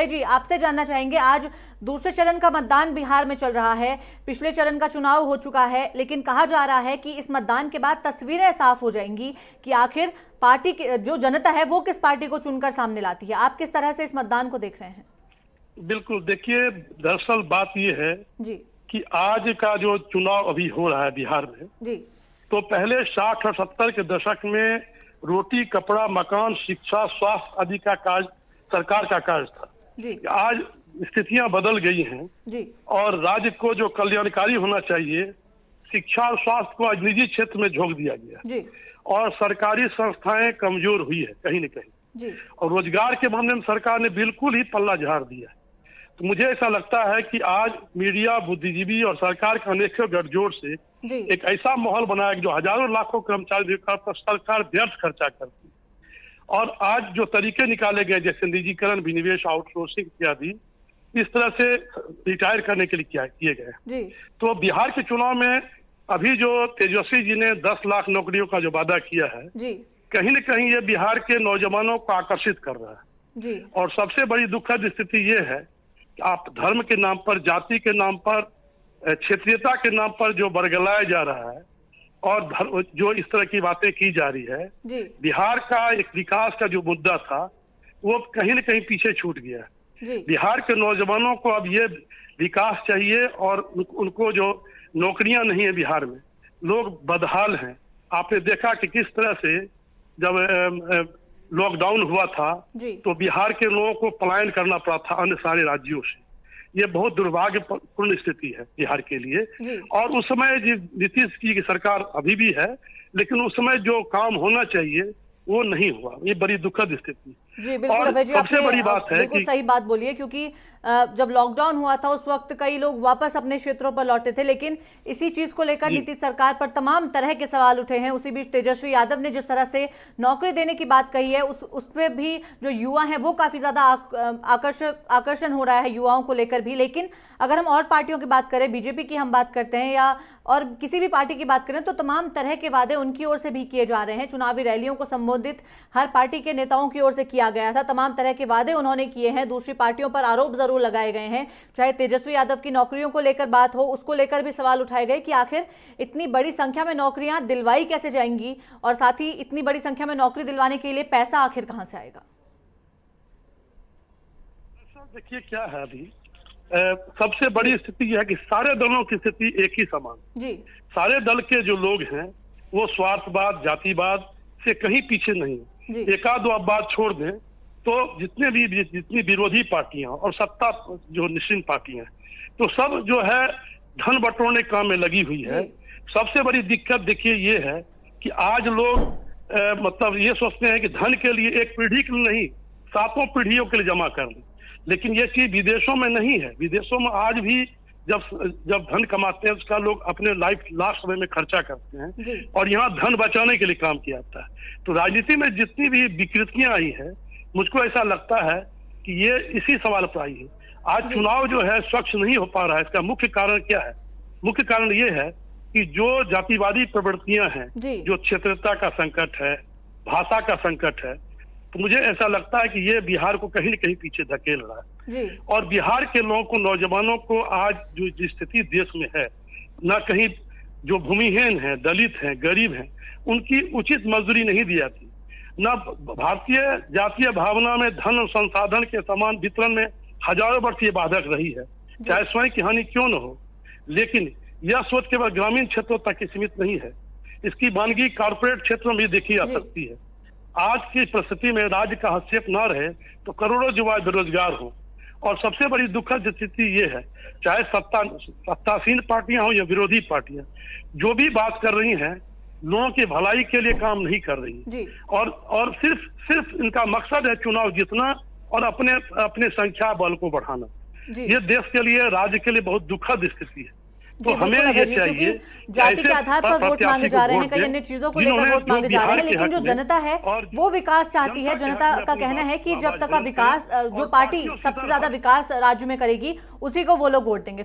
जी, आपसे जानना चाहेंगे, आज दूसरे चरण का मतदान बिहार में चल रहा है। पिछले चरण का चुनाव हो चुका है, लेकिन कहा जा रहा है कि इस मतदान के बाद तस्वीरें साफ हो जाएंगी कि आखिर पार्टी की जो जनता है वो किस पार्टी को चुनकर सामने लाती है। आप किस तरह से इस मतदान को देख रहे हैं? बिल्कुल, देखिए, दरअसल बात ये है जी कि आज का जो चुनाव अभी हो रहा है बिहार में, जी तो पहले 60 और 70 के दशक में रोटी, कपड़ा, मकान, शिक्षा, स्वास्थ्य आदि का कार्य सरकार का कार्य था। जी आज स्थितियां बदल गई हैं जी और राज्य को जो कल्याणकारी होना चाहिए, शिक्षा और स्वास्थ्य को आज निजी क्षेत्र में झोंक दिया गया जी और सरकारी संस्थाएं कमजोर हुई है कहीं न कहीं। जी और रोजगार के मामले में सरकार ने बिल्कुल ही पल्ला झाड़ दिया। तो मुझे ऐसा लगता है कि आज मीडिया, बुद्धिजीवी और सरकार के अनेकों गठजोड़ से जी एक ऐसा माहौल बनाया कि जो हजारों लाखों कर्मचारी पर सरकार व्यर्थ खर्चा करती है। और आज जो तरीके निकाले गए, जैसे निजीकरण, विनिवेश, आउटसोर्सिंग इत्यादि, इस तरह से रिटायर करने के लिए किए गए। जी तो बिहार के चुनाव में अभी जो तेजस्वी जी ने 10 लाख नौकरियों का जो वादा किया है, जी कहीं न कहीं ये बिहार के नौजवानों को आकर्षित कर रहा है। जी और सबसे बड़ी दुखद स्थिति ये है कि आप धर्म के नाम पर, जाति के नाम पर, क्षेत्रीयता के नाम पर जो बरगलाया जा रहा है और जो इस तरह की बातें की जा रही है, जी बिहार का एक विकास का जो मुद्दा था वो कहीं न कहीं पीछे छूट गया। जी बिहार के नौजवानों को अब ये विकास चाहिए और उनको जो नौकरियां नहीं है बिहार में, लोग बदहाल हैं। आपने देखा कि किस तरह से जब लॉकडाउन हुआ था जी तो बिहार के लोगों को पलायन करना पड़ा था अन्य सारे राज्यों से। ये बहुत दुर्भाग्यपूर्ण स्थिति है बिहार के लिए। जी और उस समय नीतीश जी की सरकार अभी भी है, लेकिन उस समय जो काम होना चाहिए वो नहीं हुआ। ये बड़ी दुखद स्थिति। जी बिल्कुल और अभय जी, सबसे बड़ी बात है बिल्कुल कि सही बात बोलिए, क्योंकि जब लॉकडाउन हुआ था उस वक्त कई लोग वापस अपने क्षेत्रों पर लौटे थे, लेकिन इसी चीज को लेकर नीतीश सरकार पर तमाम तरह के सवाल उठे हैं। उसी बीच तेजस्वी यादव ने जिस तरह से नौकरी देने की बात कही है, उस पे भी जो युवा हैं वो काफी ज्यादा आकर्षण हो रहा है युवाओं को लेकर भी। लेकिन अगर हम और पार्टियों की बात करें, बीजेपी की हम बात करते हैं या और किसी भी पार्टी की बात करें, तो तमाम तरह के वादे उनकी ओर से भी किए जा रहे हैं। चुनावी रैलियों को संबोधित हर पार्टी के नेताओं की ओर से किया गया था, तमाम तरह के वादे उन्होंने किए हैं। दूसरी पार्टियों पर आरोप जरूर लगाए गए हैं, चाहे तेजस्वी यादव की नौकरियों को लेकर बात हो, उसको लेकर भी सवाल उठाए गए कि आखिर इतनी बड़ी संख्या में नौकरियां दिलवाई कैसे जाएंगी और साथ ही इतनी बड़ी संख्या में नौकरी दिलवाने के लिए पैसा आखिर कहां से आएगा। देखिए क्या है, अभी सबसे बड़ी स्थिति यह है कि सारे दलों की स्थिति एक ही समान जी। सारे दल के जो लोग हैं वो स्वार्थवाद, जातिवाद से कहीं पीछे नहीं। एकाध दो बात छोड़ दें तो जितनी विरोधी पार्टियां और सत्ता जो निश्चित पार्टियां, तो सब जो है धन बटोरने काम में लगी हुई है। सबसे बड़ी दिक्कत देखिए ये है कि आज लोग मतलब ये सोचते हैं कि धन के लिए एक पीढ़ी के लिए नहीं, 7 पीढ़ियों के लिए जमा कर लें। लेकिन ये चीज विदेशों में नहीं है। विदेशों में आज भी जब धन कमाते हैं उसका लोग अपने लास्ट समय में खर्चा करते हैं और यहाँ धन बचाने के लिए काम किया जाता है। तो राजनीति में जितनी भी विकृतियां आई है, मुझको ऐसा लगता है कि ये इसी सवाल पर आई है। आज चुनाव जो है स्वच्छ नहीं हो पा रहा है। इसका मुख्य कारण क्या है? मुख्य कारण ये है कि जो जातिवादी प्रवृत्तियां हैं, जो क्षेत्रता का संकट है, भाषा का संकट है, तो मुझे ऐसा लगता है कि ये बिहार को कहीं न कहीं पीछे धकेल रहा है। और बिहार के लोगों को, नौजवानों को आज जो स्थिति देश में है, न कहीं जो भूमिहीन है, दलित हैं, गरीब हैं, उनकी उचित मजदूरी नहीं दी जाती। न भारतीय जातीय भावना में धन और संसाधन के समान वितरण में हजारों वर्ष ये बाधक रही है, चाहे स्वयं की हानि क्यों न हो। लेकिन यह सोच केवल ग्रामीण क्षेत्रों तक ही सीमित नहीं है, इसकी मानगी कॉर्पोरेट क्षेत्रों में देखी जा सकती है। आज की परिस्थिति में राज्य का हस्तक्षेप न रहे तो करोड़ों युवा बेरोजगार हो। और सबसे बड़ी दुखद स्थिति ये है, चाहे सत्तासीन पार्टियां हो या विरोधी पार्टियां, जो भी बात कर रही हैं लोगों की भलाई के लिए काम नहीं कर रही। और सिर्फ इनका मकसद है चुनाव जीतना और अपने संख्या बल को बढ़ाना। ये देश के लिए, राज्य के लिए बहुत दुखद स्थिति है। तो हमें ये चाहिए, जाति के आधार पर वोट मांगे जा रहे हैं, कई अन्य चीजों को लेकर वोट मांगे जा रहे हैं, लेकिन जो जनता है वो विकास चाहती है। जनता का कहना है कि जब तक का विकास, जो पार्टी सबसे ज्यादा विकास राज्य में करेगी उसी को वो लोग वोट देंगे।